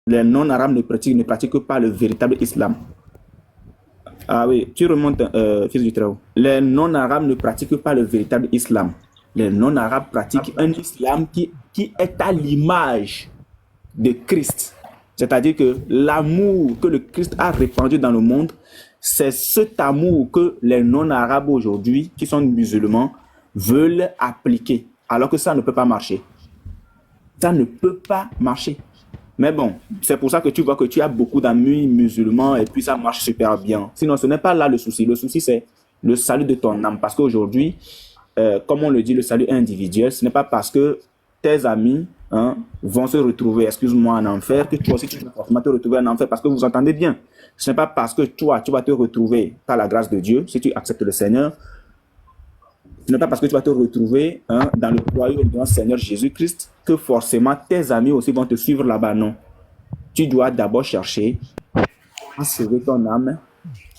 Les non-arabes ne pratiquent pas le véritable islam. Ah oui, tu remontes, fils du Très-Haut. Les non-arabes ne pratiquent pas le véritable islam. Les non-arabes pratiquent un islam qui est à l'image de Christ. C'est-à-dire que l'amour que le Christ a répandu dans le monde, c'est cet amour que les non-arabes aujourd'hui, qui sont musulmans, veulent appliquer. Alors que ça ne peut pas marcher. Ça ne peut pas marcher. Mais bon, c'est pour ça que tu vois que tu as beaucoup d'amis musulmans et puis ça marche super bien. Sinon, ce n'est pas là le souci. Le souci, c'est le salut de ton âme. Parce qu'aujourd'hui, comme on le dit, le salut individuel, ce n'est pas parce que tes amis vont se retrouver, excuse-moi, en enfer, que toi aussi tu vas forcément te retrouver en enfer parce que vous entendez bien. Ce n'est pas parce que toi, tu vas te retrouver par la grâce de Dieu, si tu acceptes le Seigneur, ce n'est pas parce que tu vas te retrouver dans le royaume de notre Seigneur Jésus-Christ que forcément tes amis aussi vont te suivre là-bas. Non. Tu dois d'abord chercher à sauver ton âme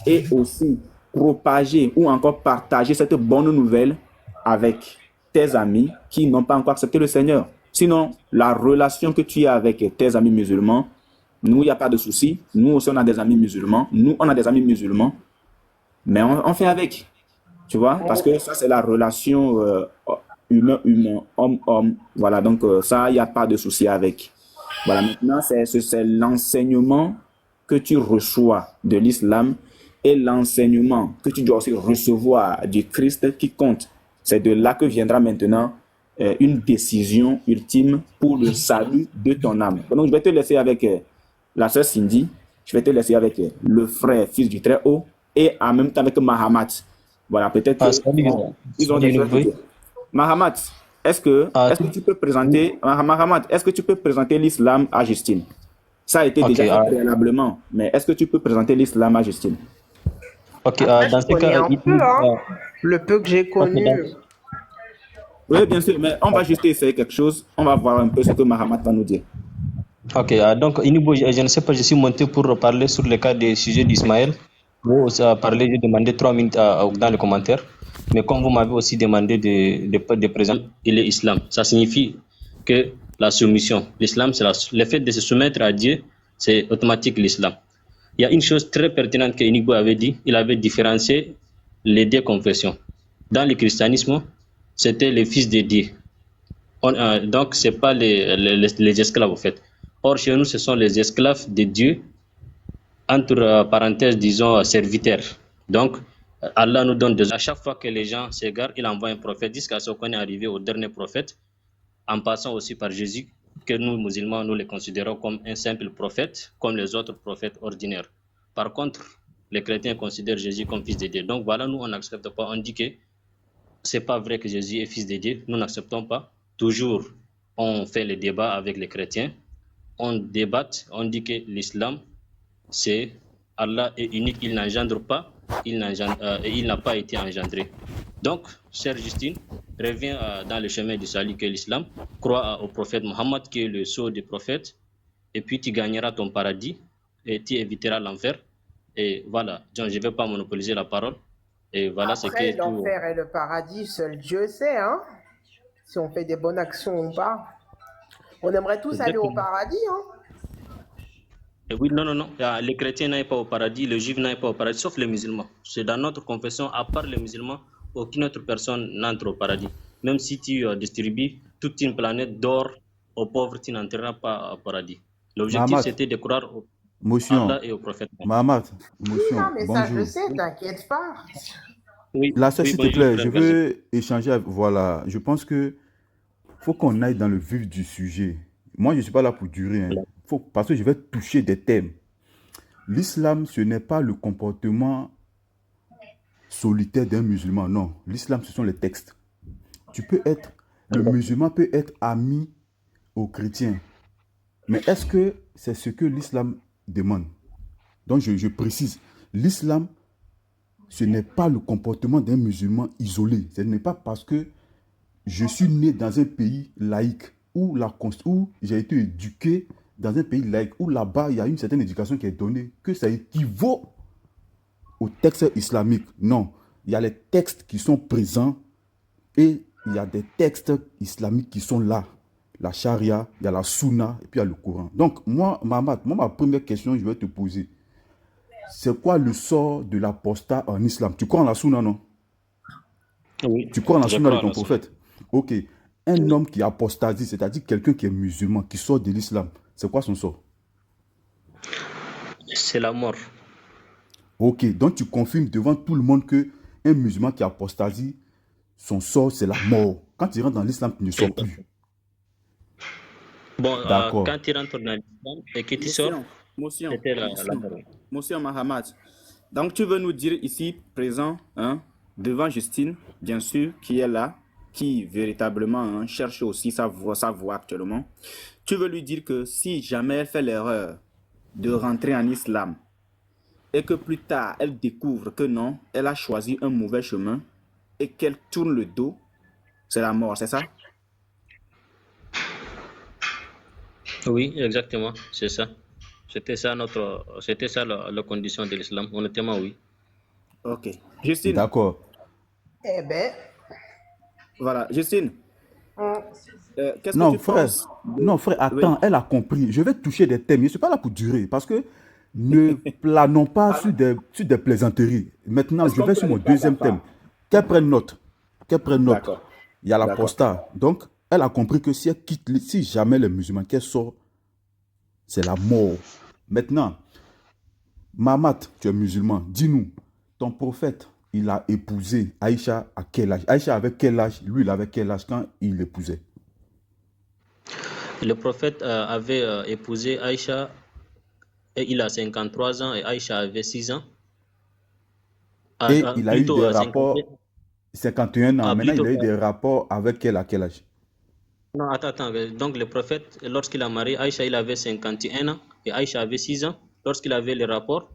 et aussi propager ou encore partager cette bonne nouvelle avec tes amis qui n'ont pas encore accepté le Seigneur. Sinon, la relation que tu as avec tes amis musulmans, nous, il n'y a pas de souci. Nous aussi, on a des amis musulmans. Nous, on a des amis musulmans. Mais on fait avec. Tu vois, parce que ça, c'est la relation humain-humain, homme-homme. Voilà, donc ça, il n'y a pas de souci avec. Voilà, maintenant, c'est l'enseignement que tu reçois de l'islam et l'enseignement que tu dois aussi recevoir du Christ qui compte. C'est de là que viendra maintenant une décision ultime pour le salut de ton âme. Donc, je vais te laisser avec la sœur Cindy, je vais te laisser avec le frère, fils du Très-Haut, et en même temps avec Mahamat. Voilà, peut-être qu'ils ont des choses à dire. Mahamat, est-ce que tu peux présenter, Mahamat, est-ce que tu peux présenter l'islam à Justine? Ça a été déjà fait préalablement, mais est-ce que tu peux présenter l'islam à Justine? Ok, Après, dans je ce connais cas, un peu, le peu que j'ai connu. Oui, bien sûr, mais on va juste essayer quelque chose. On va voir un peu ce que Mahamat va nous dire. Ok, donc Inibo, je ne sais pas, je suis monté pour parler sur le cas des sujets d'Ismaël. Vous aussi parlé, j'ai demandé 3 minutes dans les commentaires. Mais comme vous m'avez aussi demandé de présenter l'islam, ça signifie que la soumission, l'islam, c'est le fait de se soumettre à Dieu, c'est automatique l'islam. Il y a une chose très pertinente que Inigo avait dit, il avait différencié les deux confessions. Dans le christianisme, c'était les fils de Dieu. Donc, ce n'est pas les esclaves, en fait. Or, chez nous, ce sont les esclaves de Dieu, entre parenthèses, disons, serviteurs. Donc, Allah nous donne à chaque fois que les gens s'égarent, il envoie un prophète, jusqu'à ce qu'on est arrivé au dernier prophète, en passant aussi par Jésus, que nous, musulmans, nous les considérons comme un simple prophète, comme les autres prophètes ordinaires. Par contre, les chrétiens considèrent Jésus comme fils de Dieu. Donc voilà, nous, on n'accepte pas, on dit que c'est pas vrai que Jésus est fils de Dieu, nous n'acceptons pas. Toujours, on fait le débat avec les chrétiens, on débat, on dit que l'islam, c'est Allah est unique, il n'engendre pas, il n'a pas été engendré. Donc, chère Justine, reviens dans le chemin du salut que l'islam, crois au prophète Mohammed qui est le sceau des prophètes, et puis tu gagneras ton paradis et tu éviteras l'enfer. Et voilà, donc, je ne vais pas monopoliser la parole. Et voilà ce Après, que l'enfer et le paradis, seul Dieu sait, hein, si on fait des bonnes actions ou pas. On aimerait tous aller au paradis, Et oui, non, non, non. Les chrétiens n'aillent pas au paradis, les juifs n'aillent pas au paradis, sauf les musulmans. C'est dans notre confession, à part les musulmans, aucune autre personne n'entre au paradis. Même si tu distribues toute une planète d'or aux pauvres, tu n'entreras pas au paradis. L'objectif, c'était de croire au Allah et au prophète. Mahamat, Oui, non, mais ça, je bonjour. sais, t'inquiète pas. Oui, Là, s'il te bonjour, plaît, frère, je vas-y. veux échanger. Voilà, je pense que faut qu'on aille dans le vif du sujet. Moi, je ne suis pas là pour durer, parce que je vais toucher des thèmes. L'islam, ce n'est pas le comportement solitaire d'un musulman, non. L'islam, ce sont les textes. Le musulman peut être ami aux chrétiens, mais est-ce que c'est ce que l'islam demande? Donc, je précise, l'islam, ce n'est pas le comportement d'un musulman isolé. Ce n'est pas parce que je suis né dans un pays laïque où j'ai été éduqué dans un pays laïque où là-bas, il y a une certaine éducation qui est donnée, que ça équivaut au texte islamique. Non, il y a les textes qui sont présents et il y a des textes islamiques qui sont là. la charia, il y a la sunna et puis il y a le Coran. Donc, moi, Mahamat, ma première question, je vais te poser. C'est quoi le sort de l'apostat en islam? Tu crois en la sunna, non? Oui, Tu crois en la je sunna de crois à ton la sunna. prophète? Ok. Un homme qui apostasie, c'est-à-dire quelqu'un qui est musulman, qui sort de l'islam, c'est quoi son sort? C'est la mort. Ok. Donc, tu confirmes devant tout le monde que un musulman qui apostasie, son sort, c'est la mort. Quand il rentre dans l'islam, tu ne sors plus. Bon, D'accord. quand tu rentres dans l'islam et que tu sors, Motion, c'était la mort. Motion Mahamat. Donc, tu veux nous dire ici, présent, hein, devant Justine, bien sûr, qui est là, qui véritablement hein, cherche aussi sa voie actuellement. Tu veux lui dire que si jamais elle fait l'erreur de rentrer en islam et que plus tard elle découvre que non, elle a choisi un mauvais chemin et qu'elle tourne le dos, c'est la mort, c'est ça? Oui, exactement, c'est ça. C'était ça la condition de l'islam. Honnêtement, oui. Ok. Justine, D'accord. Eh ben, voilà. Justine, qu'est-ce que Non, tu frère. penses Non, frère, Oui. attends, elle a compris. Je vais toucher des thèmes. Je ne suis pas là pour durer. Parce que ne planons pas sur des plaisanteries. Maintenant, Est-ce je qu'on vais peut sur mon aller pas à deuxième pas? thème. Qu'elle prenne note. Qu'elle prenne note. D'accord. Il y a D'accord. l'apostat. Donc, elle a compris que si elle quitte, si jamais les musulmans qu'elle sort, c'est la mort. Maintenant, Mahamat, tu es musulman. Dis-nous, ton prophète, il a épousé Aïcha à quel âge? Aïcha avait quel âge? Lui, il avait quel âge quand il l'épousait? Le prophète avait épousé Aïcha et il a 53 ans et Aïcha avait 6 ans. Et il a eu Plutôt des 51. rapports 51 ans. Maintenant, il Plutôt, a eu des rapports avec elle à quel âge? non, attends. Donc, le prophète, lorsqu'il a marié Aïcha, il avait 51 ans et Aïcha avait 6 ans. Lorsqu'il avait le rapport,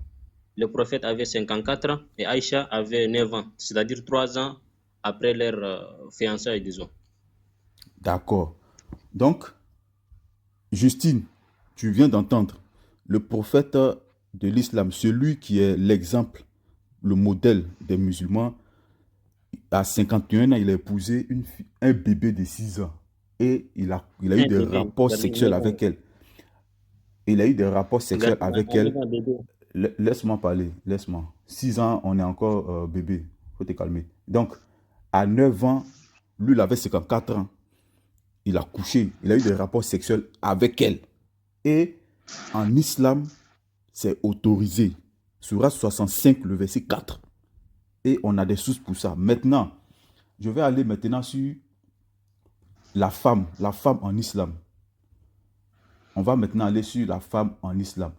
le prophète avait 54 ans et Aïcha avait 9 ans, c'est-à-dire 3 ans après leur fiançailles, disons. D'accord. Donc, Justine, tu viens d'entendre le prophète de l'islam, celui qui est l'exemple, le modèle des musulmans. À 51 ans, il a épousé un bébé de 6 ans. Et il a eu Un des bébé, rapports vers sexuels 9 ans. avec elle. Il a eu des rapports sexuels avec À 9 elle. ans, bébé. Laisse-moi parler, laisse-moi. 6 ans, on est encore bébé. Faut te calmer. Donc, à 9 ans, lui, il avait 54 ans. Il a couché, il a eu des rapports sexuels avec elle. Et en islam, c'est autorisé. Sourate 65, le verset 4. Et on a des sources pour ça. Maintenant, je vais aller maintenant sur la femme en islam. On va maintenant aller sur la femme en islam.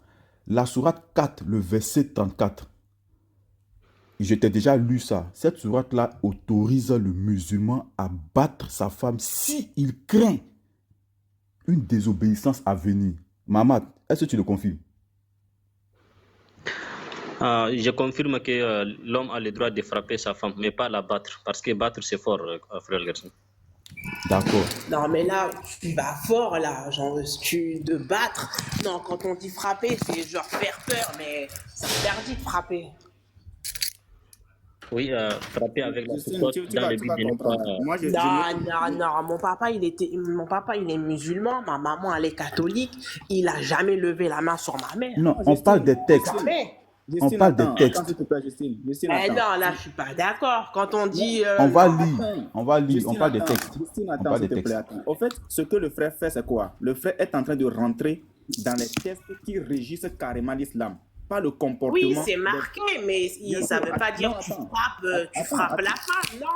La sourate 4, le verset 34. Je t'ai déjà lu ça. Cette sourate-là autorise le musulman à battre sa femme s'il craint une désobéissance à venir. Mahamat, est-ce que tu le confirmes? Je confirme que l'homme a le droit de frapper sa femme, mais pas la battre, parce que battre c'est fort, frère Garçon. D'accord. non, mais là, tu vas fort, là. Genre, de battre. Non, quand on dit frapper, c'est genre faire peur, mais c'est interdit de frapper. Oui, frapper avec la Justine, couteau dans le tu but vas de ne pas. comprendre. Moi, je Non. Mon papa, il est musulman. Ma maman, elle est catholique. Il a jamais levé la main sur ma mère. Non, on parle des textes. Jamais. On parle des attends, textes. s'il te plaît, Justine. Justine, Eh attends. non, là, je suis pas d'accord. Quand on dit. On va non, lire. Attends. On va lire. On Justine, parle des attends. textes. Justine, On attends, parle s'il des te plaît, textes. attends. Au fait, ce que le frère fait, c'est quoi? Le frère est en train de rentrer dans les textes qui régissent carrément l'islam. Pas le comportement. oui, c'est marqué, mais ça sûr. veut pas dire Non, que tu attends. frappes la femme, non.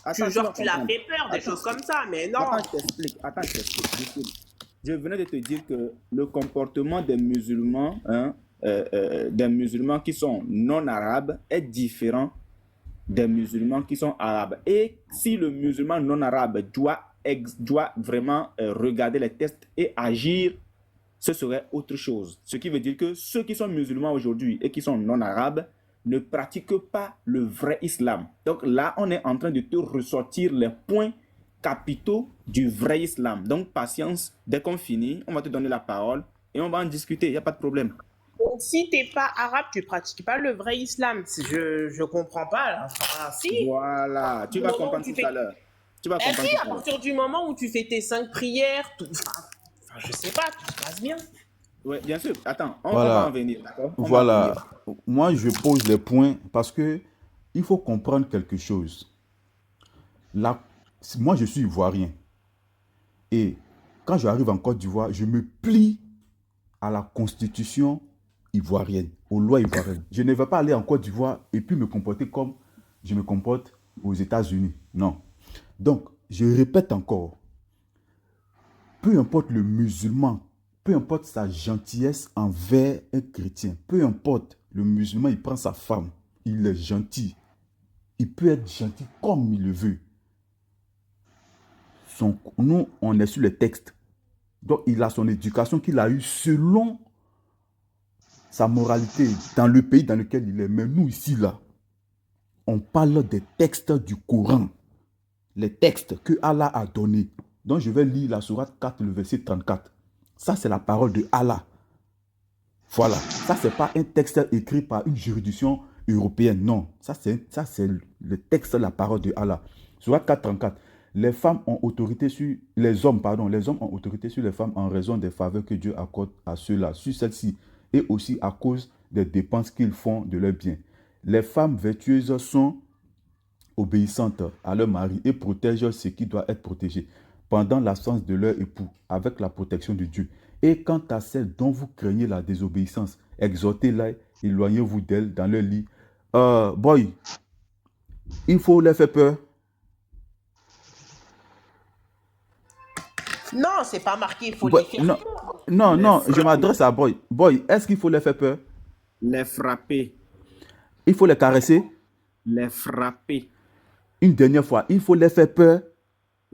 Attends, Tu l'as fait peur, des choses comme ça, mais non. Attends, je t'explique. Justine. Je venais de te dire que le comportement des musulmans, des musulmans qui sont non arabes est différent des musulmans qui sont arabes. Et si le musulman non arabe doit vraiment regarder les textes et agir, ce serait autre chose. Ce qui veut dire que ceux qui sont musulmans aujourd'hui et qui sont non arabes ne pratiquent pas le vrai islam. Donc là, on est en train de te ressortir les points capitaux du vrai islam. Donc patience, dès qu'on finit, on va te donner la parole et on va en discuter, il n'y a pas de problème. Donc, si t'es pas arabe, tu pratiques pas le vrai islam. Je comprends pas, là. Enfin, si. Voilà, tu vas Au moment où comprendre tu tout fais- à l'heure. Tu vas Eh si, comprendre tout à à l'heure. partir du moment où tu fais tes 5 prières, je sais pas, tout se passe bien. Oui, bien sûr. Attends, on va en Voilà, venir, d'accord? On va en venir. voilà. Moi, je pose les points parce que il faut comprendre quelque chose. Là, moi, je suis ivoirien. Et quand j'arrive en Côte d'Ivoire, je me plie à la constitution ivoirienne, aux lois ivoiriennes. Je ne vais pas aller en Côte d'Ivoire et puis me comporter comme je me comporte aux États-Unis. Non. Donc, je répète encore, peu importe le musulman, peu importe sa gentillesse envers un chrétien, peu importe, le musulman, il prend sa femme, il est gentil. Il peut être gentil comme il le veut. Nous, on est sur les textes. Donc, il a son éducation qu'il a eue selon sa moralité dans le pays dans lequel il est. Mais nous, ici, là, on parle des textes du Coran. Les textes que Allah a donnés. Donc, je vais lire la sourate 4, le verset 34. Ça, c'est la parole de Allah. Voilà. Ça, ce n'est pas un texte écrit par une juridiction européenne. Non. Ça, c'est le texte, la parole de Allah. Sourate 4, 34. Les femmes ont autorité sur les hommes, pardon, les hommes ont autorité sur les femmes en raison des faveurs que Dieu accorde à ceux-là, sur celles-ci, et aussi à cause des dépenses qu'ils font de leurs biens. Les femmes vertueuses sont obéissantes à leur mari et protègent ce qui doit être protégé pendant l'absence de leur époux, avec la protection de Dieu. Et quant à celles dont vous craignez la désobéissance, exhortez-la, éloignez-vous d'elles dans leur lit. Boy, il faut leur faire peur. Non, c'est pas marqué, il faut Boy, les faire non, peur. non, Les non, je frapper. m'adresse à Boy. Boy, est-ce qu'il faut leur faire peur? Les frapper. Il faut les caresser? Les frapper. Une dernière fois, il faut les faire peur?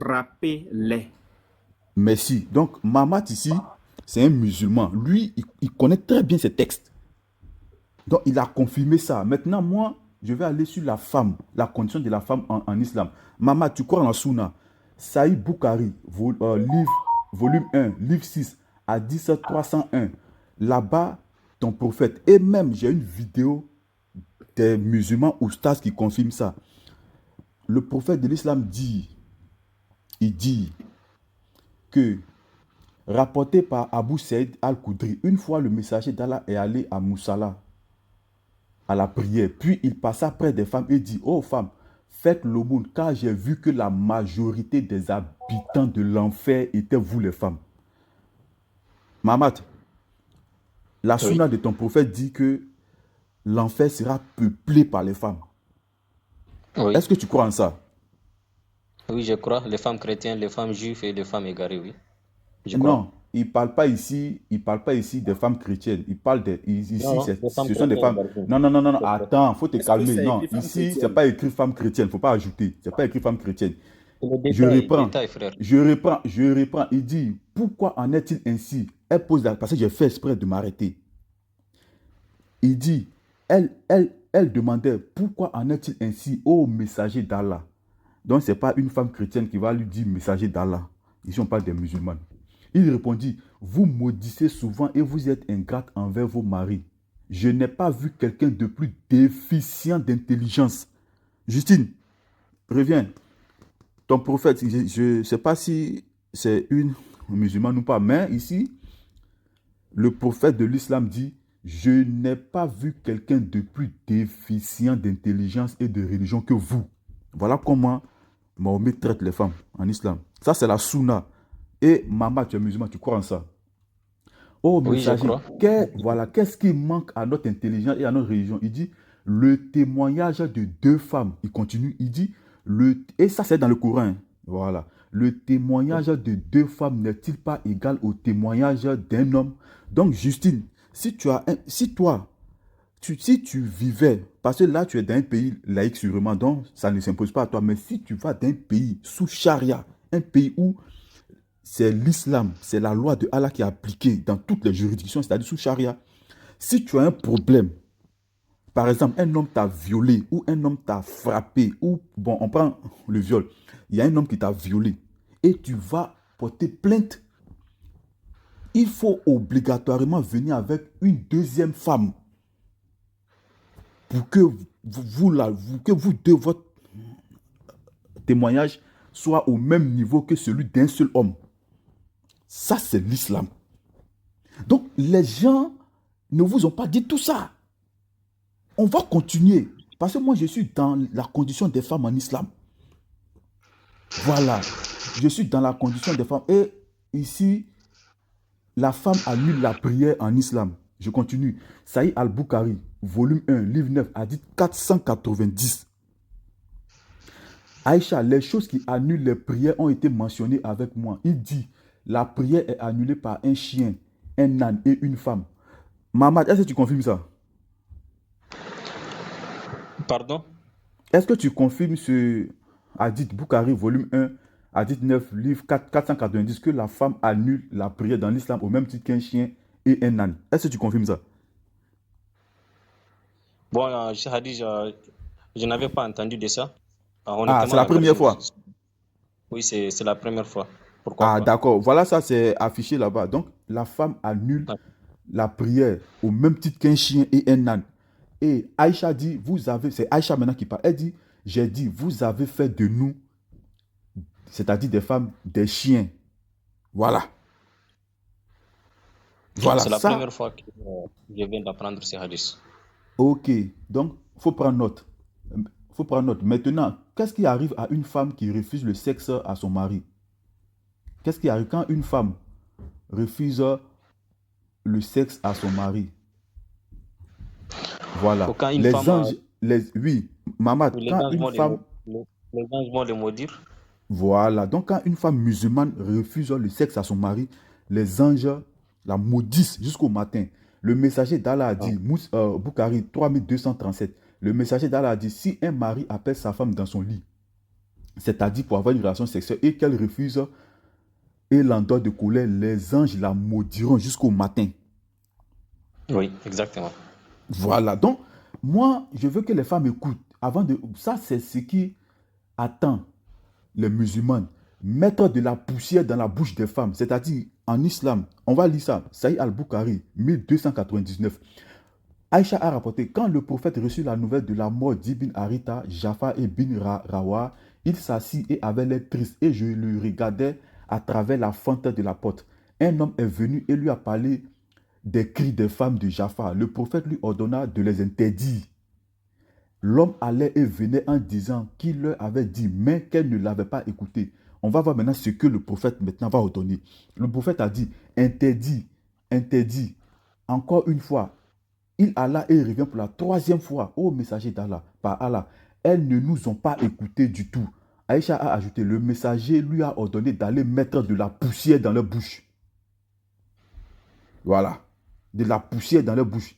Frapper-les. Merci. Donc, Mamat ici, c'est un musulman. Lui, il connaît très bien ces textes. Donc, il a confirmé ça. Maintenant, moi, je vais aller sur la femme, la condition de la femme en islam. Mamat, tu crois en la Sunna? Saïd Boukhari, volume 1, livre 6, hadith 301. Là-bas, ton prophète. Et même, j'ai une vidéo des musulmans oustas qui confirment ça. Le prophète de l'islam dit, il dit que, rapporté par Abu Saïd al-Koudri, une fois le messager d'Allah est allé à Moussala, à la prière. Puis il passa près des femmes et dit, ô femmes, faites l'aumône, car j'ai vu que la majorité des habitants de l'enfer étaient vous les femmes. Mamat, la sunna de ton prophète dit que l'enfer sera peuplé par les femmes. Oui. Est-ce que tu crois en ça? Oui, je crois. Les femmes chrétiennes, les femmes juives et les femmes égarées, oui. Je crois. Non, il parle pas ici des femmes chrétiennes. Il parle ici, Non, les femmes ce sont des chrétiennes femmes. égarées. Non, non, non, non, non, Je crois. attends, faut te Est-ce que calmer. c'est Non, écrit femme ici, c'est chrétienne? pas écrit femme chrétienne. Faut pas ajouter. C'est pas écrit femme chrétienne. C'est le Je détail, reprends. détail, frère. Je reprends. Il dit, pourquoi en est-il ainsi? Elle pose parce que j'ai fait exprès de m'arrêter. Il dit, elle demandait, pourquoi en est-il ainsi, ô messager d'Allah? Donc, ce n'est pas une femme chrétienne qui va lui dire messager d'Allah. Ici, on parle des musulmanes. Il répondit, vous maudissez souvent et vous êtes ingrate envers vos maris. Je n'ai pas vu quelqu'un de plus déficient d'intelligence. Justine, reviens. Ton prophète, je ne sais pas si c'est une musulmane ou pas, mais ici, le prophète de l'islam dit, je n'ai pas vu quelqu'un de plus déficient d'intelligence et de religion que vous. Voilà comment Mahomet traite les femmes en islam. Ça, c'est la sunna. Et Maman, tu es musulman, tu crois en ça? Oh, Oui, je messager, crois. voilà, qu'est-ce qui manque à notre intelligence et à notre religion? Il dit, le témoignage de deux femmes. Il continue, il dit, et ça c'est dans le Coran. Hein. Voilà. Le témoignage de deux femmes n'est-il pas égal au témoignage d'un homme? Donc, Justine, si tu vivais, parce que là tu es dans un pays laïque sûrement, donc ça ne s'impose pas à toi, mais si tu vas dans un pays sous charia, un pays où c'est l'islam, c'est la loi de Allah qui est appliquée dans toutes les juridictions, c'est-à-dire sous charia, si tu as un problème, par exemple, un homme t'a violé ou un homme t'a frappé, ou bon, on prend le viol, il y a un homme qui t'a violé et tu vas porter plainte, il faut obligatoirement venir avec une deuxième femme pour que vous deux, votre témoignage soit au même niveau que celui d'un seul homme. Ça, c'est l'islam. Donc, les gens ne vous ont pas dit tout ça. On va continuer. Parce que moi, je suis dans la condition des femmes en islam. Voilà. Je suis dans la condition des femmes. Et ici, la femme annule la prière en islam. Je continue. Saïd al-Bukhari, volume 1, livre 9, hadith 490. Aïcha, les choses qui annulent les prières ont été mentionnées avec moi. Il dit, la prière est annulée par un chien, un âne et une femme. Mamad, est-ce que tu confirmes ça? Pardon? Est-ce que tu confirmes ce hadith Bukhari, volume 1, hadith 9, livre 490, que la femme annule la prière dans l'islam au même titre qu'un chien et un âne? Est-ce que tu confirmes ça? Bon, Cheikh Hadi, je n'avais pas entendu de ça. Ah, Honnêtement, c'est la première fois. Oui, c'est la première fois. Pourquoi Ah, pas? d'accord. Voilà, ça c'est affiché là-bas. Donc, la femme annule Ah, la prière au même titre qu'un chien et un âne. Et Aïcha dit, vous avez, c'est Aïcha maintenant qui parle, elle dit, j'ai dit, vous avez fait de nous, c'est-à-dire des femmes, des chiens. Voilà. Voilà, c'est la ça. première fois que je viens d'apprendre ces hadiths. Ok. Donc, il faut prendre note. Faut prendre note. Maintenant, qu'est-ce qui arrive à une femme qui refuse le sexe à son mari? Qu'est-ce qui arrive quand une femme refuse le sexe à son mari? Voilà. Ou quand une Les femme, anges, oui, Mamad, les quand anges une vont femme, les anges vont le maudire. voilà, donc quand une femme musulmane refuse le sexe à son mari, les anges la maudissent jusqu'au matin. Le messager d'Allah a Ah, dit, Bukhari 3237, le messager d'Allah a dit, si un mari appelle sa femme dans son lit, c'est-à-dire pour avoir une relation sexuelle, et qu'elle refuse et l'endort de colère, les anges la maudiront jusqu'au matin. oui, exactement. Voilà, donc moi, je veux que les femmes écoutent. Ça, c'est ce qui attend les musulmanes. Mettre de la poussière dans la bouche des femmes, c'est-à-dire en islam, on va lire ça, Saïd al-Bukhari, 1299. Aïcha a rapporté, quand le prophète reçut la nouvelle de la mort d'Ibn Harita, Jafar et Bin Rawa, il s'assit et avait l'air triste, et je le regardais à travers la fente de la porte. Un homme est venu et lui a parlé des cris des femmes de Jafar. Le prophète lui ordonna de les interdire. L'homme allait et venait en disant qu'il leur avait dit, mais qu'elle ne l'avait pas écouté. On va voir maintenant ce que le prophète maintenant va ordonner. Le prophète a dit, interdit, interdit. Encore une fois, il alla et il revient pour la troisième fois. Ô messager d'Allah, par Allah, elles ne nous ont pas écoutés du tout. Aïcha a ajouté, le messager lui a ordonné d'aller mettre de la poussière dans leur bouche. Voilà, de la poussière dans leur bouche.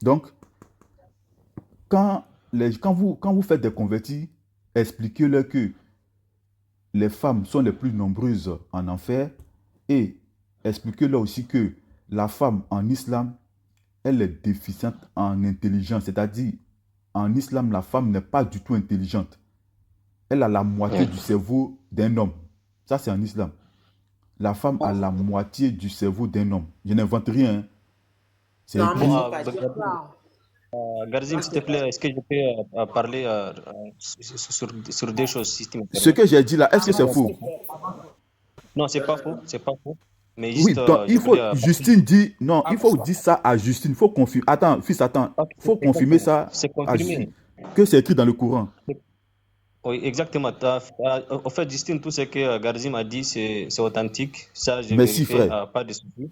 Donc, quand vous faites des convertis, expliquez-leur que les femmes sont les plus nombreuses en enfer et expliquez-leur aussi que la femme en islam, elle est déficiente en intelligence. C'est-à-dire, en islam, la femme n'est pas du tout intelligente. Elle a la moitié du cerveau d'un homme. Ça, c'est en islam. La femme a la moitié du cerveau d'un homme. Je n'invente rien. Hein. C'est Non, mais écrit. faut pas dire ça. Garzim, s'il te plaît, est-ce que je peux parler sur des choses, si tu me Ce permets? que j'ai dit là, est-ce que c'est faux? Non, c'est pas faux, c'est pas faux. Mais Oui, juste, donc il je faut, voulais Justine dit, non, il faut dire ça à Justine, il faut confirmer, attends, fils, attends, ok, il faut c'est confirmer confirmé. ça C'est à Justine, confirmé. que c'est écrit dans le Coran. Oui, exactement. En fait, Justine, tout ce que Garzim a dit, c'est authentique. Ça, j'ai Merci, vérifié, frère, pas de souci.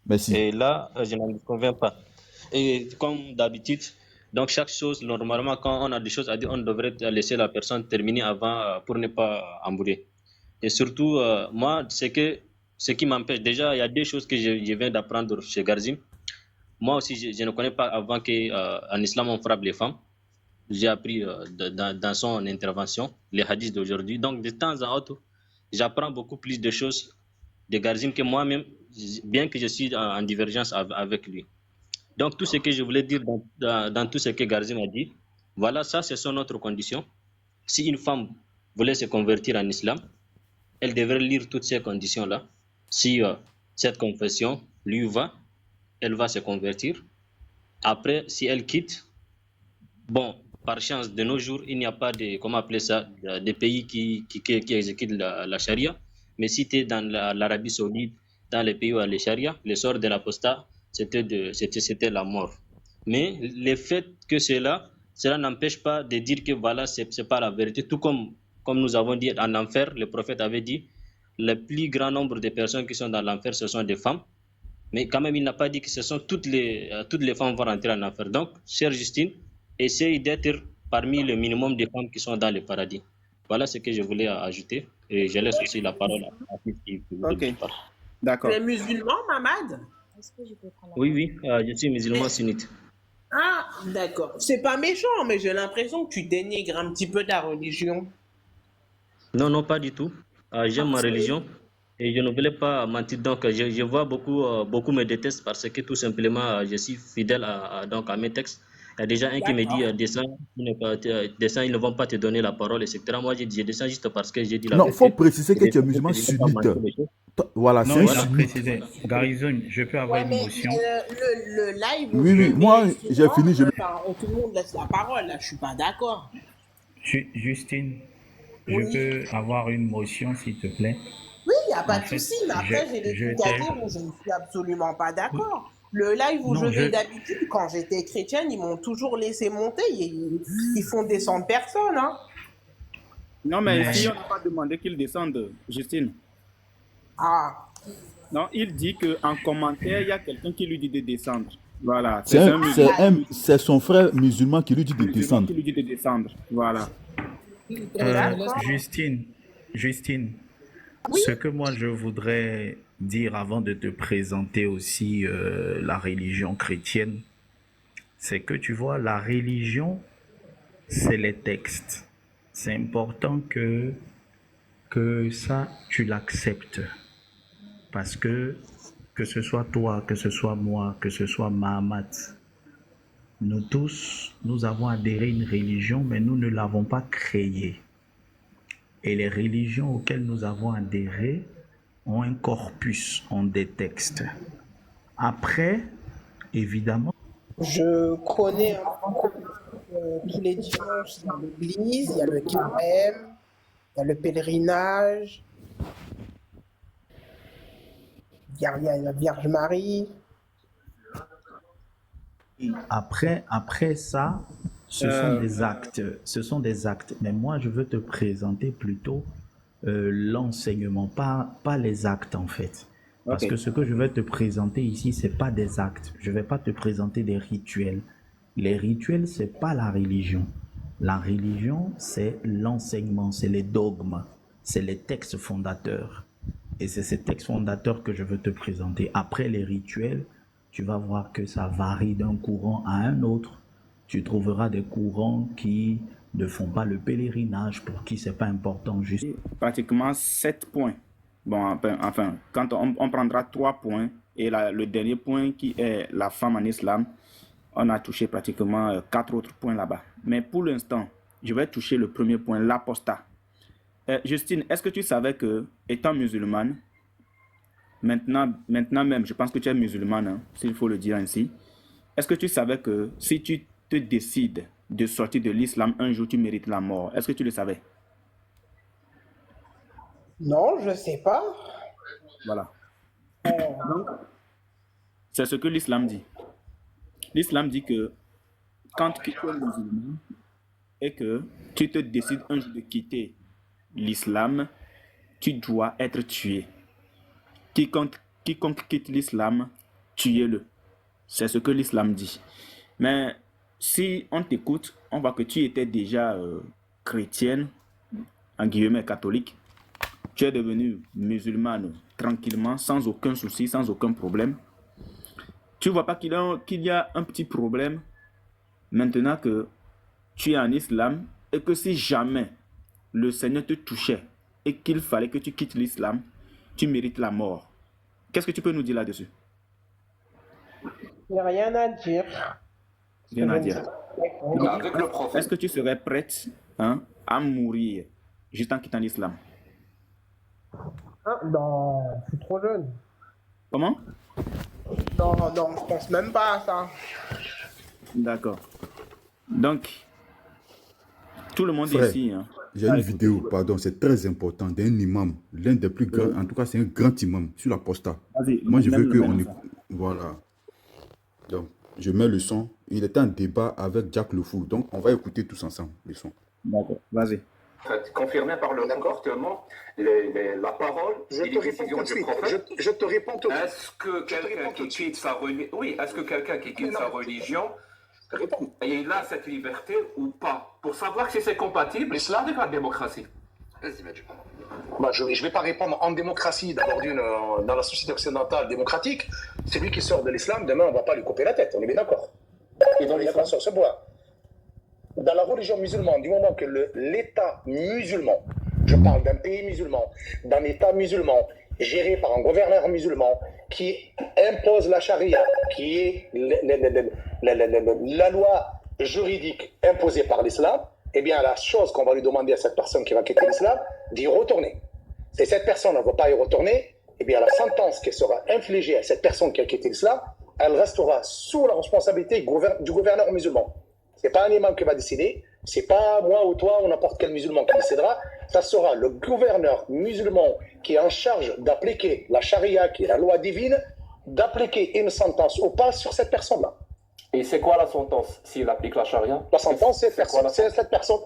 merci. Et là, je n'en conviens pas. Et comme d'habitude, donc chaque chose, normalement, quand on a des choses à dire, on devrait laisser la personne terminer avant pour ne pas embrouiller. Et surtout, moi, ce qui m'empêche, déjà, il y a deux choses que je viens d'apprendre chez Garzim. Moi aussi, je ne connais pas avant qu'en islam, on frappe les femmes. J'ai appris dans son intervention, les hadiths d'aujourd'hui. Donc, de temps en temps, j'apprends beaucoup plus de choses de Garzim que moi-même, bien que je suis en divergence avec lui. Donc, tout ce que je voulais dire dans tout ce que Garzim a dit, voilà, ça, ce sont notre condition. Si une femme voulait se convertir en islam, elle devrait lire toutes ces conditions-là. Si cette confession lui va, elle va se convertir. Après, si elle quitte, bon, par chance, de nos jours, il n'y a pas de, comment appeler ça, des pays qui exécutent la charia. Mais si tu es dans l'Arabie Saoudite, dans les pays où il y a la charia, le sort de l'apostat, c'était la mort. Mais le fait que cela n'empêche pas de dire que voilà, c'est pas la vérité. Tout comme nous avons dit en enfer, le prophète avait dit, le plus grand nombre de personnes qui sont dans l'enfer, ce sont des femmes. Mais quand même, il n'a pas dit que ce sont toutes les femmes vont rentrer en enfer. Donc, chère Justine, essaye d'être parmi le minimum de femmes qui sont dans le paradis. Voilà ce que je voulais ajouter. Et je laisse aussi la parole à ceux qui veulent Ok, parler. Tu d'accord. es musulman, Mamad? Oui, je suis musulman sunnite. Ah, d'accord. C'est pas méchant, mais j'ai l'impression que tu dénigres un petit peu ta religion. Non, pas du tout. J'aime ma religion et je ne voulais pas mentir. Donc, je vois beaucoup me détestent parce que tout simplement, je suis fidèle donc, à mes textes. Il y a déjà un qui me dit D'accord. descends, ils ne vont pas te donner la parole, etc. Moi, je descends juste parce que j'ai dit la Non, il faut vérité. préciser Et que je tu es ne musulman veux pas sunnite. mentir les choses. Voilà, c'est Non, un il a Voilà. sunnite. précisé. Garrison, je peux avoir Ouais, une mais motion. le live où Oui, je oui, moi, mets j'ai souvent, fini. enfin, où tout le monde laisse la parole, là, je suis pas d'accord. Justine, je Oui. peux avoir une motion, s'il te plaît. Oui, il n'y a pas En de fait, souci, mais après, j'ai des je trucs à t'ai... dire où je ne suis absolument pas d'accord. Le live où je Non, vais d'habitude, quand j'étais chrétienne, ils m'ont toujours laissé monter. Ils font descendre personne, hein. Non, mais ici, Mais on n'a pas demandé qu'il descende, Justine. Ah, Non, il dit qu'en commentaire, il y a quelqu'un qui lui dit de descendre. Voilà, C'est c'est un- un c'est musulman, un- c'est son frère musulman qui lui dit de qui descendre. lui dit de descendre. Voilà. d'accord. Justine, Oui, ce que moi je voudrais dire avant de te présenter aussi la religion chrétienne, c'est que tu vois, la religion, c'est les textes. C'est important que ça, tu l'acceptes. Parce que ce soit toi, que ce soit moi, que ce soit Mahamat, nous tous, nous avons adhéré à une religion, mais nous ne l'avons pas créée. Et les religions auxquelles nous avons adhéré ont un corpus, ont des textes. Après, évidemment, je connais un peu tous les dimanches, il y a l'église, il y a le carême, il y a le pèlerinage, il y a la Vierge Marie. après ça, ce sont des actes. Ce sont des actes. Mais moi, je veux te présenter plutôt l'enseignement, pas les actes en fait. Parce Ok. que ce que je vais te présenter ici, c'est pas des actes. Je vais pas te présenter des rituels. Les rituels, c'est pas la religion. La religion, c'est l'enseignement, c'est les dogmes, c'est les textes fondateurs. Et c'est ces textes fondateurs que je veux te présenter. Après les rituels, tu vas voir que ça varie d'un courant à un autre. Tu trouveras des courants qui ne font pas le pèlerinage, pour qui c'est pas important, juste. Pratiquement 7 points. Bon, enfin, quand on prendra 3 points et le dernier point qui est la femme en islam, on a touché pratiquement 4 autres points là-bas. Mais pour l'instant, je vais toucher le premier point, l'apostat. Justine, est-ce que tu savais que, étant musulmane, maintenant même, je pense que tu es musulmane, hein, s'il faut le dire ainsi, est-ce que tu savais que si tu te décides de sortir de l'islam, un jour tu mérites la mort? Est-ce que tu le savais? Non, je sais pas. Voilà. Donc, c'est ce que l'islam dit. L'islam dit que quand tu es musulman et que tu te décides un jour de quitter l'islam, tu dois être tué. Quiconque quitte l'islam, tuez-le. C'est ce que l'islam dit. Mais si on t'écoute, on voit que tu étais déjà chrétienne, en guillemets catholique. Tu es devenue musulmane tranquillement, sans aucun souci, sans aucun problème. Tu ne vois pas qu'il y a un petit problème maintenant que tu es en islam et que si jamais le Seigneur te touchait et qu'il fallait que tu quittes l'islam, tu mérites la mort. Qu'est-ce que tu peux nous dire là-dessus? Il n'y a rien à dire. Rien à dire. Oui. Avec le prophète. Est-ce que tu serais prête à mourir juste en quittant l'islam? Ah, non, je suis trop jeune. Comment? Non, je pense même pas à ça. D'accord. Donc, Tout le monde Frère, ici. Hein. j'ai une vidéo, pardon, c'est très important, d'un imam, l'un des plus grands, en tout cas c'est un grand imam, sur l'apostat. Vas-y, Moi je veux même le qu'on même. écoute. Voilà. Donc, je mets le son. Il était en débat avec Jack Le Fou. Donc, on va écouter tous ensemble le son. D'accord, vas-y. Confirmé par le comportement, la parole et les décisions du prophète. Je te réponds tout de suite. Est-ce que quelqu'un qui quitte sa religion, oui, est-ce que quelqu'un qui quitte sa religion, il a cette liberté ou pas, pour savoir si c'est compatible avec la démocratie? Vas-y, Mathieu. Bah, je ne vais pas répondre en démocratie, d'abord dans la société occidentale démocratique. C'est lui qui sort de l'islam, demain on ne va pas lui couper la tête, on est bien d'accord. Et dans l'islam sur ce point. Dans la religion musulmane, du moment que l'État musulman, je parle d'un pays musulman, d'un État musulman, géré par un gouverneur musulman, qui impose la charia, qui est la loi juridique imposée par l'islam, eh bien la chose qu'on va lui demander à cette personne qui va quitter l'islam, d'y retourner. Si cette personne ne va pas y retourner, eh bien la sentence qui sera infligée à cette personne qui a quitté l'islam, elle restera sous la responsabilité du gouverneur musulman. Ce n'est pas un imam qui va décider, ce n'est pas moi ou toi ou n'importe quel musulman qui décidera, ça sera le gouverneur musulman qui est en charge d'appliquer la charia, qui est la loi divine, d'appliquer une sentence ou pas sur cette personne-là. Et c'est quoi la sentence s'il applique la charia? La sentence, c'est cette personne.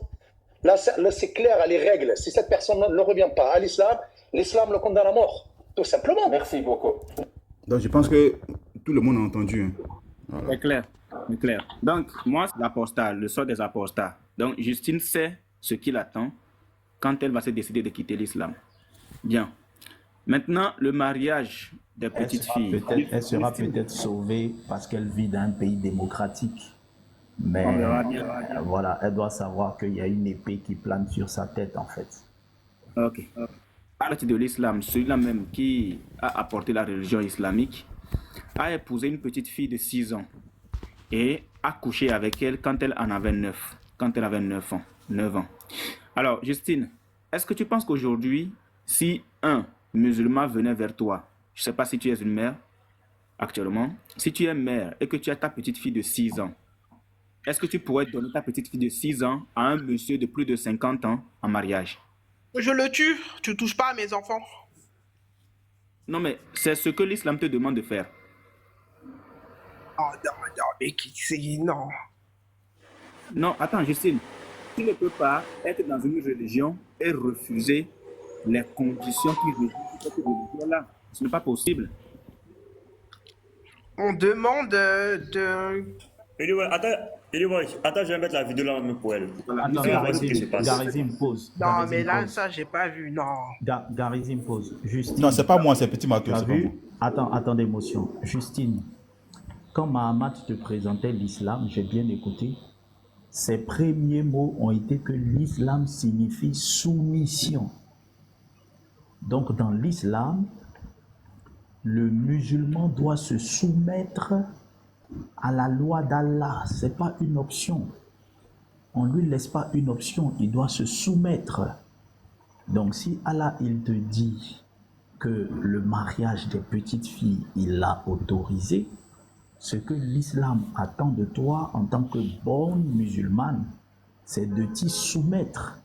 Là, c'est clair, les règles. Si cette personne ne revient pas à l'islam, l'islam le condamne à mort. Tout simplement. Merci beaucoup. Donc, je pense que tout le monde a entendu. Hein. Voilà. C'est clair. C'est clair. Donc, moi, c'est l'apostat, le sort des apostats. Donc, Justine sait ce qu'il attend quand elle va se décider de quitter l'islam. Bien. Maintenant, le mariage des petites filles. Elle sera peut-être sauvée parce qu'elle vit dans un pays démocratique. Mais voilà, elle doit savoir qu'il y a une épée qui plane sur sa tête, en fait. Ok. À partir de l'islam, celui-là même qui a apporté la religion islamique a épousé une petite fille de 6 ans et a couché avec elle quand elle en avait 9. Quand elle avait 9 ans. 9 ans. Alors, Justine, est-ce que tu penses qu'aujourd'hui, si un musulman venait vers toi, je ne sais pas si tu es une mère actuellement, si tu es mère et que tu as ta petite fille de 6 ans, est-ce que tu pourrais donner ta petite fille de 6 ans à un monsieur de plus de 50 ans en mariage? Je le tue, tu touches pas à mes enfants. Non, mais c'est ce que l'islam te demande de faire. Oh non, mais qui c'est, non. Non, attends, Justine. Tu ne peux pas être dans une religion et refuser les conditions qui régissent cette religion-là. Ce n'est pas possible. On demande de... Attends, je vais mettre la vidéo là même pour elle. Attends, Garizim pose. Non, mais là, ça, j'ai pas vu, non. Garizim pose. Justine. Non, c'est pas moi, c'est Petit Matou. T'as C'est pas vu? moi. Attends d'émotion. Justine, quand Mahamat te présentait l'islam, j'ai bien écouté, ses premiers mots ont été que l'islam signifie soumission. Donc dans l'islam, le musulman doit se soumettre à la loi d'Allah. Ce n'est pas une option. On ne lui laisse pas une option, il doit se soumettre. Donc si Allah il te dit que le mariage des petites filles, il l'a autorisé, ce que l'islam attend de toi en tant que bonne musulmane, c'est de t'y soumettre.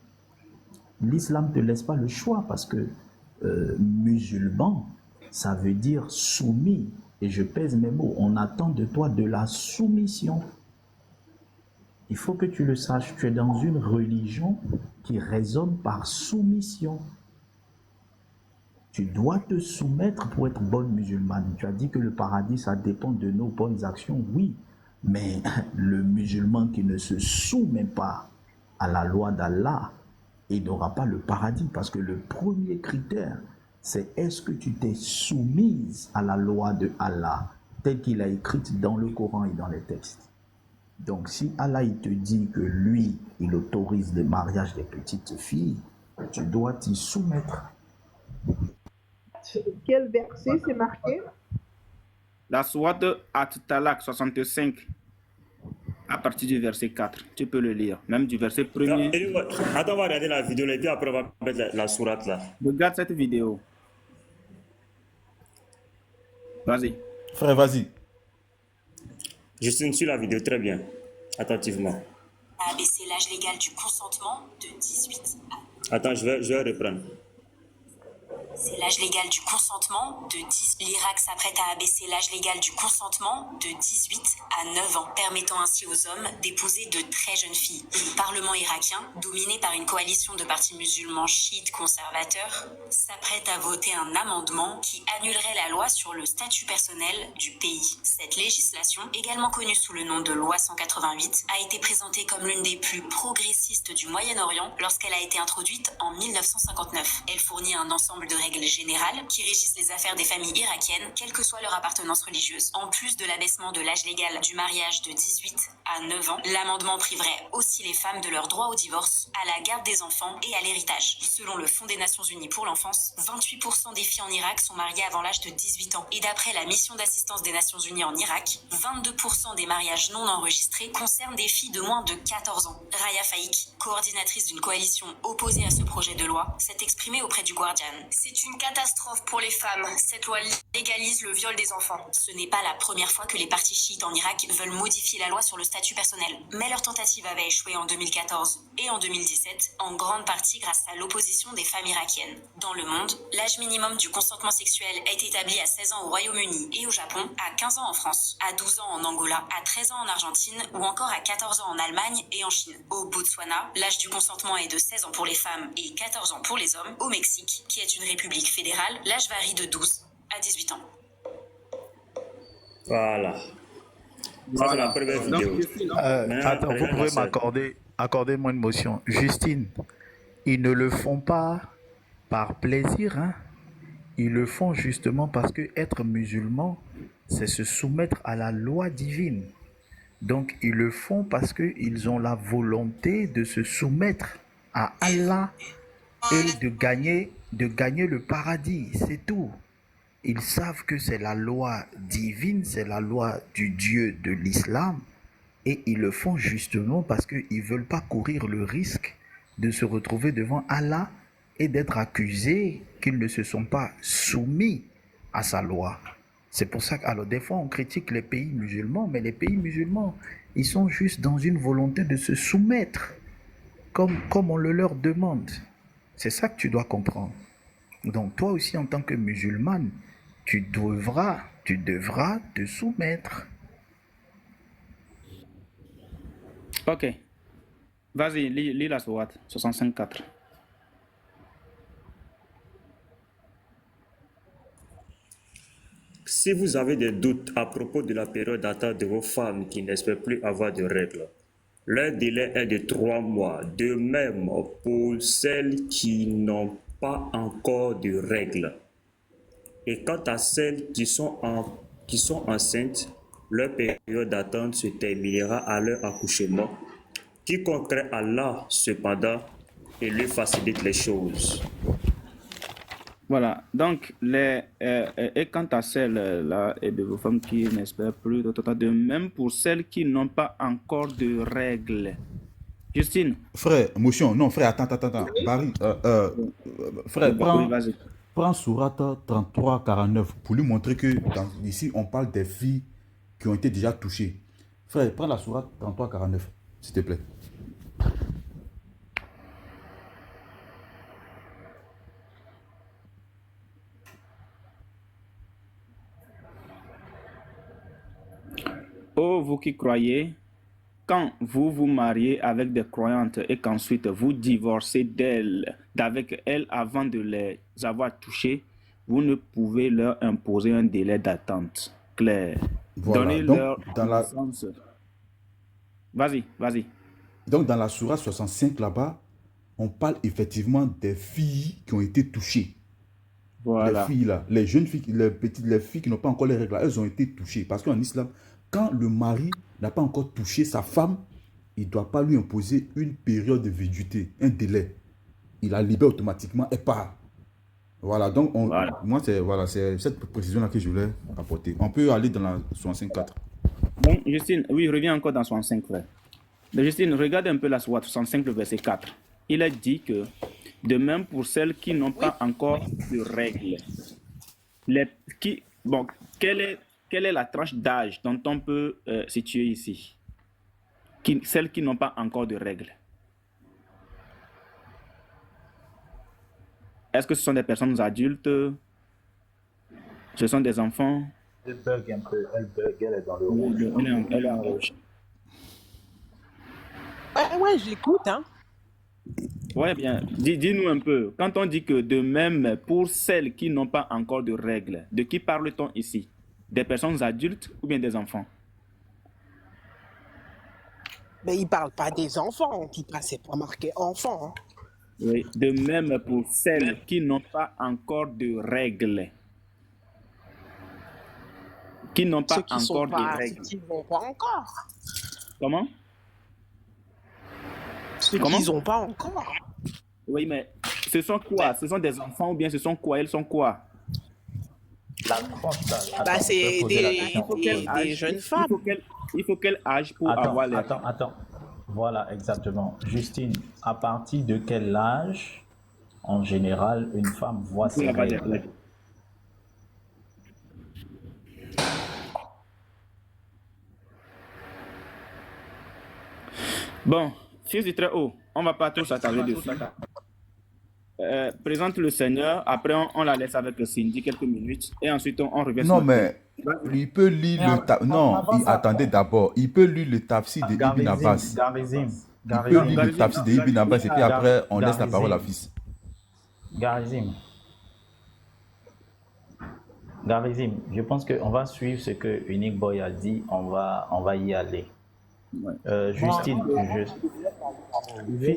L'islam ne te laisse pas le choix parce que musulman, ça veut dire soumis. Et je pèse mes mots, on attend de toi de la soumission. Il faut que tu le saches, tu es dans une religion qui raisonne par soumission. Tu dois te soumettre pour être bonne musulmane. Tu as dit que le paradis, ça dépend de nos bonnes actions, oui. Mais le musulman qui ne se soumet pas à la loi d'Allah, il n'aura pas le paradis. Parce que le premier critère, c'est est-ce que tu t'es soumise à la loi de Allah, telle qu'il a écrite dans le Coran et dans les textes. Donc si Allah il te dit que lui, il autorise le mariage des petites filles, tu dois t'y soumettre. Quel verset c'est marqué? La sourate At-Talaq 65, à partir du verset 4. Tu peux le lire, même du verset 1er. Attends, on va regarder la vidéo et puis après on va mettre la sourate là. Regarde cette vidéo. Vas-y. Frère, vas-y. Justine, suis la vidéo très bien, attentivement. a abaissé l'âge légal du consentement de 18 à... Attends, je vais reprendre. C'est l'âge légal du consentement de 10. L'Irak s'apprête à abaisser l'âge légal du consentement de 18 à 9 ans, permettant ainsi aux hommes d'épouser de très jeunes filles. Le Parlement irakien, dominé par une coalition de partis musulmans chiites conservateurs, s'apprête à voter un amendement qui annulerait la loi sur le statut personnel du pays. Cette législation, également connue sous le nom de loi 188, a été présentée comme l'une des plus progressistes du Moyen-Orient lorsqu'elle a été introduite en 1959. Elle fournit un ensemble de règles générales qui régissent les affaires des familles irakiennes, quelle que soit leur appartenance religieuse. En plus de l'abaissement de l'âge légal du mariage de 18 à 9 ans, l'amendement priverait aussi les femmes de leur droit au divorce, à la garde des enfants et à l'héritage. Selon le Fonds des Nations Unies pour l'enfance, 28% des filles en Irak sont mariées avant l'âge de 18 ans. Et d'après la mission d'assistance des Nations Unies en Irak, 22% des mariages non enregistrés concernent des filles de moins de 14 ans. Raya Faik, coordinatrice d'une coalition opposée à ce projet de loi, s'est exprimée auprès du Guardian. C'est une catastrophe pour les femmes. Cette loi légalise le viol des enfants. Ce n'est pas la première fois que les partis chiites en Irak veulent modifier la loi sur le statut personnel. Mais leur tentative avait échoué en 2014 et en 2017, en grande partie grâce à l'opposition des femmes irakiennes. Dans le monde, l'âge minimum du consentement sexuel est établi à 16 ans au Royaume-Uni et au Japon, à 15 ans en France, à 12 ans en Angola, à 13 ans en Argentine ou encore à 14 ans en Allemagne et en Chine. Au Botswana, l'âge du consentement est de 16 ans pour les femmes et 14 ans pour les hommes. Au Mexique, qui est une république fédérale, l'âge varie de 12 à 18 ans. Voilà. Ça, c'est la première vidéo. Attends, vous pouvez accorder-moi une motion. Justine, ils ne le font pas par plaisir, hein. Ils le font justement parce que être musulman, c'est se soumettre à la loi divine. Donc, ils le font parce qu'ils ont la volonté de se soumettre à Allah et de gagner le paradis, c'est tout. Ils savent que c'est la loi divine, c'est la loi du Dieu de l'islam, et ils le font justement parce qu'ils ne veulent pas courir le risque de se retrouver devant Allah et d'être accusés qu'ils ne se sont pas soumis à sa loi. C'est pour ça que, alors des fois on critique les pays musulmans, mais les pays musulmans, ils sont juste dans une volonté de se soumettre, comme on le leur demande. C'est ça que tu dois comprendre. Donc toi aussi en tant que musulmane, tu devras te soumettre. Ok. Vas-y, lis la sourate 65.4. Si vous avez des doutes à propos de la période d'attente de vos femmes qui n'espèrent plus avoir de règles, leur délai est de 3 mois. De même pour celles qui n'ont pas encore de règles. Et quant à celles qui sont enceintes, leur période d'attente se terminera à leur accouchement. Quiconque craint Allah, cependant, et lui facilite les choses. Voilà, donc, et quant à celles-là et de vos femmes qui n'espèrent plus, de même pour celles qui n'ont pas encore de règles. Justine. Frère, motion, non, frère, attends. Barry, frère, prends sourate 33-49 pour lui montrer que ici, on parle des filles qui ont été déjà touchées. Frère, prends la sourate 33-49, s'il te plaît. Ô vous qui croyez, quand vous vous mariez avec des croyantes et qu'ensuite vous divorcez d'avec elles avant de les avoir touchées, vous ne pouvez leur imposer un délai d'attente clair. Voilà. Donnez-leur dans la... Vas-y. Donc dans la sourate 65 là-bas, on parle effectivement des filles qui ont été touchées. Voilà. Les filles là, les jeunes filles, les filles qui n'ont pas encore les règles, elles ont été touchées. Parce qu'en islam, quand le mari n'a pas encore touché sa femme, il ne doit pas lui imposer une période de véduité, un délai. Il la libère automatiquement et part. Voilà, donc moi, c'est cette précision-là que je voulais apporter. On peut aller dans la 65.4. Bon, Justine, oui, reviens encore dans 65, frère. Mais Justine, regarde un peu la sourate 65, le verset 4. Il est dit que, de même pour celles qui n'ont pas encore de règles, quelle est la tranche d'âge dont on peut situer ici? Celles qui n'ont pas encore de règles. Est-ce que ce sont des personnes adultes? Ce sont des enfants? Elle bug un peu, elle est dans le rouge. Elle est en rouge. Ouais, j'écoute, hein. Ouais, bien. Dis-nous un peu. Quand on dit que de même pour celles qui n'ont pas encore de règles, de qui parle-t-on ici? Des personnes adultes ou bien des enfants? Mais il parle pas des enfants, en tout cas, c'est pas marqué enfant. Hein. Oui, de même pour celles qui n'ont pas encore de règles. Qui n'ont pas encore de règles. Ceux qui n'ont pas encore. Comment? Ceux qui n'ont pas encore. Oui, mais ce sont quoi? Ce sont des enfants ou bien ce sont quoi? Elles sont quoi? La tranche d'âge. Bah, c'est des jeunes femmes. Il faut quel âge pour avoir les... Attends. Voilà, exactement. Justine, à partir de quel âge, en général, une femme voit ses règles? Bon, fils du Très-Haut, on ne va pas tous s'attarder dessus. Présente le Seigneur, après on la laisse avec Cindy quelques minutes et ensuite on revient Non, sur mais il peut lire le tafsir. Non, attendez d'abord. Il peut lire le tafsir de Ibn Abbas. Il peut lire le tafsir de Ibn Abbas et puis après on laisse la parole à fils. Garizim, je pense qu'on va suivre ce que Unique Boy a dit, on va y aller. Justine,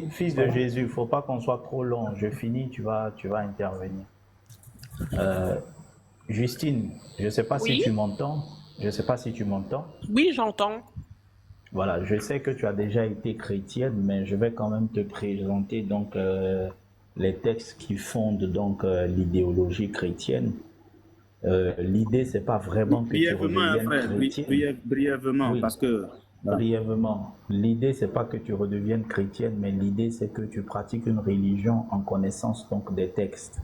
fils de Jésus, il ne faut pas qu'on soit trop long. Je finis, tu vas intervenir. Justine, je ne sais pas si tu m'entends. Oui, j'entends. Voilà, je sais que tu as déjà été chrétienne, mais je vais quand même te présenter donc les textes qui fondent donc l'idéologie chrétienne. L'idée, c'est pas vraiment que tu redeviennes chrétienne. Brièvement, oui. Parce que... Brièvement, l'idée, c'est pas que tu redeviennes chrétienne, mais l'idée, c'est que tu pratiques une religion en connaissance donc des textes.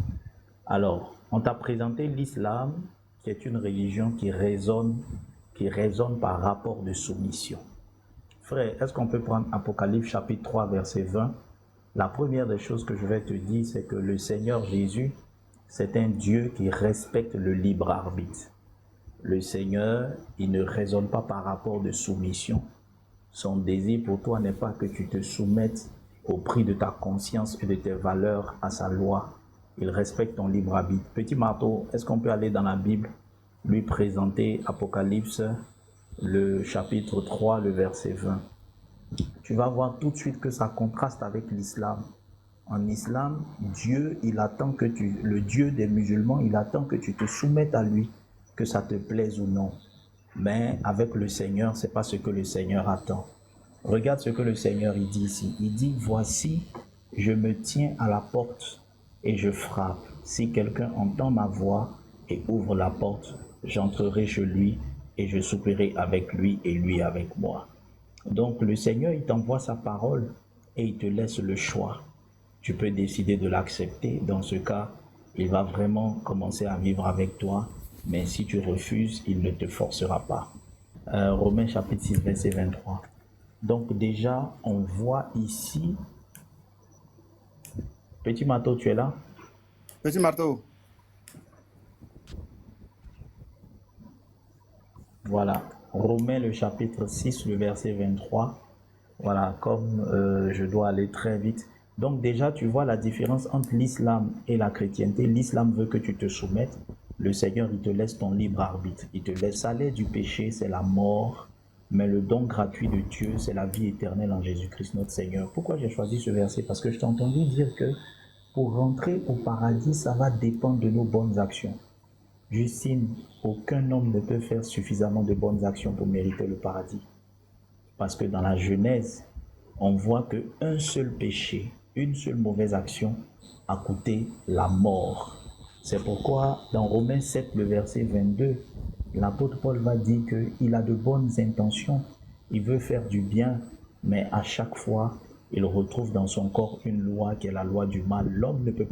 Alors, on t'a présenté l'islam, qui est une religion qui raisonne par rapport de soumission. Frère, est-ce qu'on peut prendre Apocalypse chapitre 3, verset 20? La première des choses que je vais te dire, c'est que le Seigneur Jésus, c'est un Dieu qui respecte le libre arbitre. Le Seigneur, il ne raisonne pas par rapport de soumission. Son désir pour toi n'est pas que tu te soumettes au prix de ta conscience et de tes valeurs à sa loi. Il respecte ton libre arbitre. Petit marteau, est-ce qu'on peut aller dans la Bible, lui présenter Apocalypse, le chapitre 3, le verset 20. Tu vas voir tout de suite que ça contraste avec l'islam. En islam, Dieu, il attend que le Dieu des musulmans, il attend que tu te soumettes à lui, que ça te plaise ou non. Mais avec le Seigneur, c'est pas ce que le Seigneur attend. Regarde ce que le Seigneur il dit ici. Il dit, voici, je me tiens à la porte et je frappe. Si quelqu'un entend ma voix et ouvre la porte, j'entrerai chez lui et je souperai avec lui et lui avec moi. Donc le Seigneur, il t'envoie sa parole et il te laisse le choix. Tu peux décider de l'accepter. Dans ce cas, il va vraiment commencer à vivre avec toi. Mais si tu refuses, il ne te forcera pas. Romains chapitre 6, verset 23. Donc déjà, on voit ici... Petit marteau, tu es là? Petit marteau. Voilà. Romains le chapitre 6, le verset 23. Voilà, comme je dois aller très vite. Donc déjà, tu vois la différence entre l'islam et la chrétienté. L'islam veut que tu te soumettes. Le Seigneur, il te laisse ton libre arbitre. Il te laisse aller du péché, c'est la mort. Mais le don gratuit de Dieu, c'est la vie éternelle en Jésus-Christ, notre Seigneur. Pourquoi j'ai choisi ce verset? Parce que je t'ai entendu dire que pour rentrer au paradis, ça va dépendre de nos bonnes actions. Justine, aucun homme ne peut faire suffisamment de bonnes actions pour mériter le paradis. Parce que dans la Genèse, on voit qu'un seul péché, une seule mauvaise action a coûté la mort. C'est pourquoi dans Romains 7, le verset 22, l'apôtre Paul va dire qu'il a de bonnes intentions, il veut faire du bien, mais à chaque fois, il retrouve dans son corps une loi qui est la loi du mal. L'homme ne peut pas